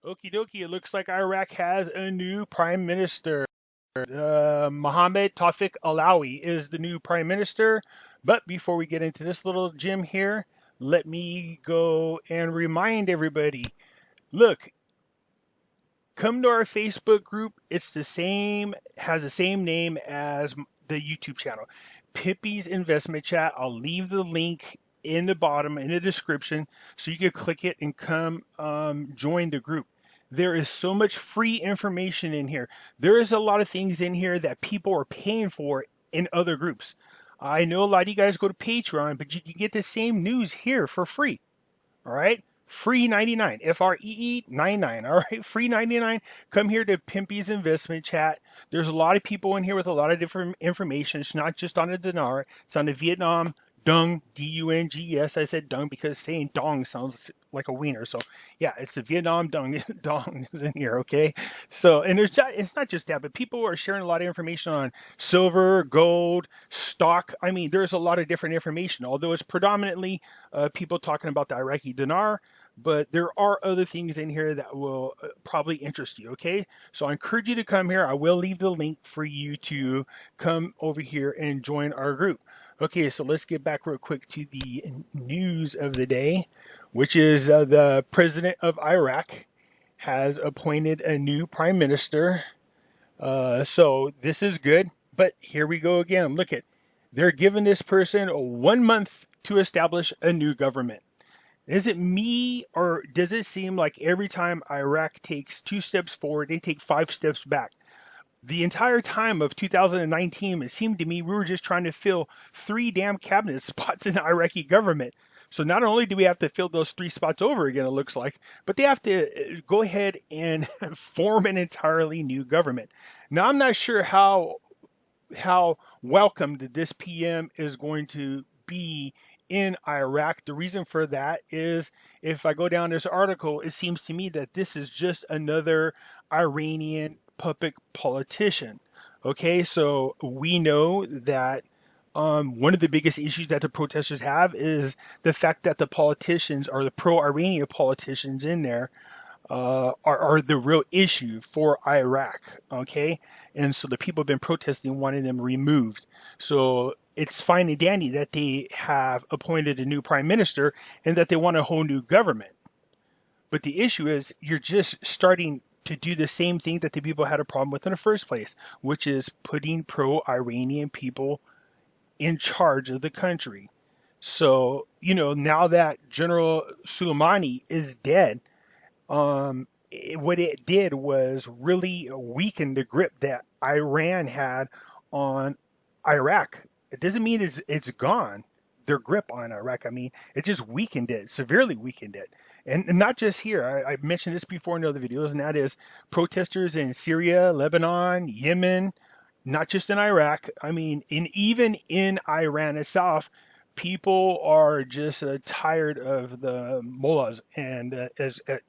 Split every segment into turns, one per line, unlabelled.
Okie dokie, it looks like Iraq has a new prime minister. Mohammed Tawfiq Alawi is the new prime minister. But before we get into this little gem here, let me go and remind everybody, look, come to our Facebook group. It's the same, has the same name as the YouTube channel, Pimpy's Investment Chat. I'll leave the link in the bottom in the description so you can click it and come join the group. There is so much free information in here. There is a lot of things in here that people are paying for in other groups. I know a lot of you guys go to Patreon, but you can get the same news here for free. All right. Free 99, FREE 99. All right. Free 99. Come here to Pimpy's Investment Chat. There's a lot of people in here with a lot of different information. It's not just on the dinar, it's on the Vietnam dung, D-U-N-G. I said dung because saying dong sounds like a wiener. So yeah, it's the Vietnam dung. Dong is in here. Okay. So, and it's not just that, but people are sharing a lot of information on silver, gold, stock. I mean, there's a lot of different information, although it's predominantly people talking about the Iraqi dinar. But there are other things in here that will probably interest you. Okay. So I encourage you to come here. I will leave the link for you to come over here and join our group. Okay, so let's get back real quick to the news of the day, which is the president of Iraq has appointed a new prime minister. So this is good, but here we go again. Look at, they're giving this person 1 month to establish a new government. Is it me, or does it seem like every time Iraq takes 2 steps forward, they take 5 steps back? The entire time of 2019, it seemed to me we were just trying to fill 3 damn cabinet spots in the Iraqi government. So not only do we have to fill those 3 spots over again, it looks like, but they have to go ahead and form an entirely new government. Now, I'm not sure how welcomed this PM is going to be in Iraq. The reason for that is, if I go down this article, it seems to me that this is just another Iranian puppet politician. Okay, so we know that one of the biggest issues that the protesters have is the fact that the politicians, or the pro-Iranian politicians in there, are the real issue for Iraq. Okay, and so the people have been protesting, wanting them removed. So it's fine and dandy that they have appointed a new prime minister and that they want a whole new government. But the issue is, you're just starting to do the same thing that the people had a problem with in the first place, which is putting pro-Iranian people in charge of the country. So, now that General Soleimani is dead, what it did was really weaken the grip that Iran had on Iraq. It doesn't mean it's gone, their grip on Iraq. I mean, it just weakened it, severely weakened it. And not just here. I mentioned this before in other videos, and that is protesters in Syria, Lebanon, Yemen, not just in Iraq. I mean, even in Iran itself, people are just tired of the mullahs, and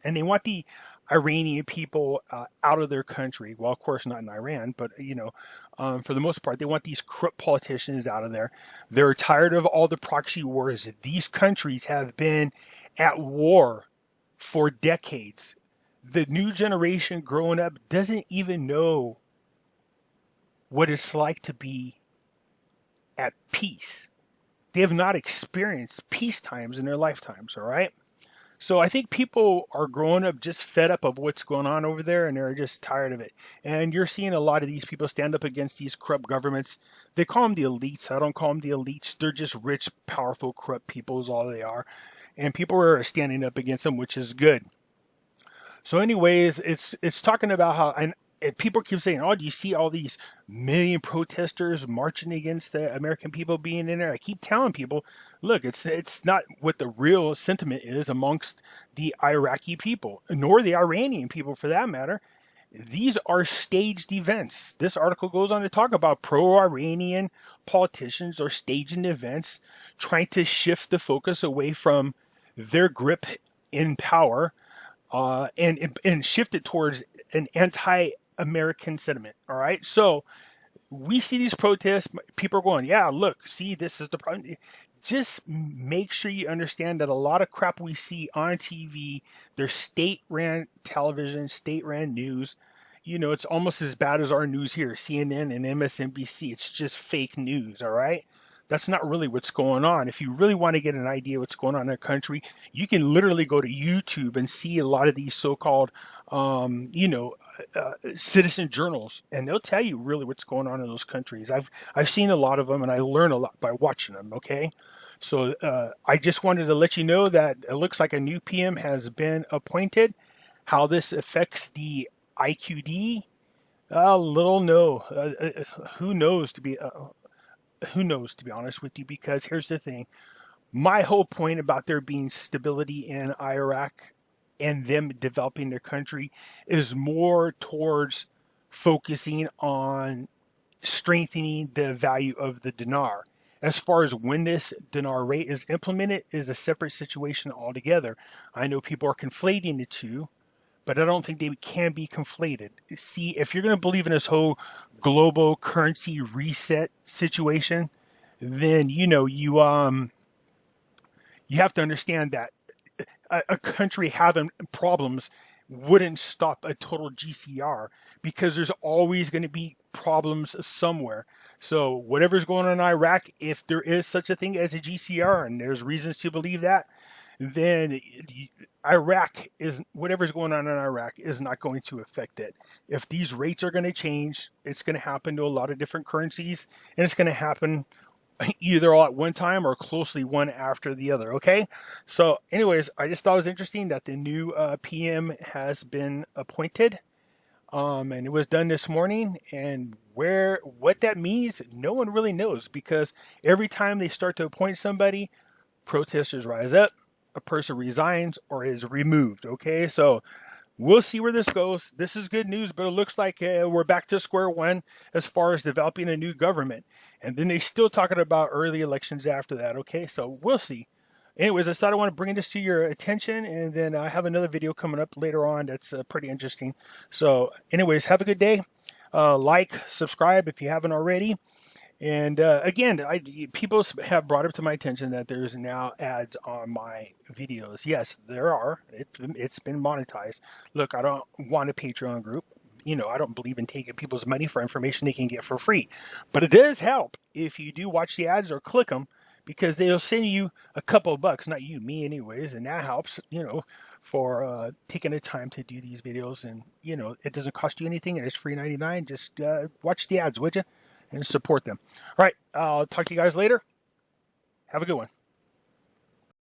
they want the Iranian people out of their country. Well, of course, not in Iran, but for the most part, they want these corrupt politicians out of there. They're tired of all the proxy wars. These countries have been at war for decades. The new generation growing up doesn't even know what it's like to be at peace. They have not experienced peace times in their lifetimes, all right? So I think people are growing up just fed up of what's going on over there, and they're just tired of it. And you're seeing a lot of these people stand up against these corrupt governments. They call them the elites. I don't call them the elites. They're just rich, powerful, corrupt people is all they are. And people are standing up against them, which is good. So anyways, it's talking about how, and people keep saying, oh, do you see all these million protesters marching against the American people being in there? I keep telling people, look, it's not what the real sentiment is amongst the Iraqi people, nor the Iranian people for that matter. These are staged events. This article goes on to talk about pro-Iranian politicians are staging events, trying to shift the focus away from their grip in power, and shift it towards an anti-American sentiment. All right, so we see these protests. People are going, "Yeah, look, see, this is the problem." just make sure you understand that a lot of crap we see on TV, they're state-ran television, state-ran news. It's almost as bad as our news here, CNN and MSNBC. It's just fake news, all right? That's not really what's going on. If you really want to get an idea what's going on in the country, you can literally go to YouTube and see a lot of these so-called, citizen journals, and they'll tell you really what's going on in those countries. I've seen a lot of them, and I learn a lot by watching them. Okay, so I just wanted to let you know that it looks like a new PM has been appointed. How this affects the IQD, little no. Who knows to be honest with you? Because here's the thing: my whole point about there being stability in Iraq and them developing their country is more towards focusing on strengthening the value of the dinar. As far as when this dinar rate is implemented is a separate situation altogether. I know people are conflating the two, but I don't think they can be conflated. See, if you're going to believe in this whole global currency reset situation, then you have to understand that a country having problems wouldn't stop a total GCR, because there's always going to be problems somewhere. So whatever's going on in Iraq, if there is such a thing as a GCR, and there's reasons to believe that, then whatever's going on in Iraq is not going to affect it. If these rates are going to change, it's going to happen to a lot of different currencies, and it's going to happen either all at one time or closely one after the other. Okay, so anyways, I just thought it was interesting that the new PM has been appointed, and it was done this morning. And what that means, no one really knows, because every time they start to appoint somebody, protesters rise up, a person resigns or is removed. Okay, so we'll see where this goes. This is good news, but it looks like we're back to square one as far as developing a new government. And then they're still talking about early elections after that. Okay, so we'll see. Anyways, I thought I want to bring this to your attention, and then I have another video coming up later on that's pretty interesting. So anyways, have a good day. Like, subscribe if you haven't already. And again, people have brought up to my attention that there's now ads on my videos. Yes, there are. It's been monetized. Look, I don't want a Patreon group. I don't believe in taking people's money for information they can get for free. But it does help if you do watch the ads or click them, because they'll send you a couple of bucks, not you, me anyways, and that helps, for taking the time to do these videos. And, it doesn't cost you anything, and it's free 99. Just watch the ads, would you? And support them. All right, I'll talk to you guys later. Have a good one.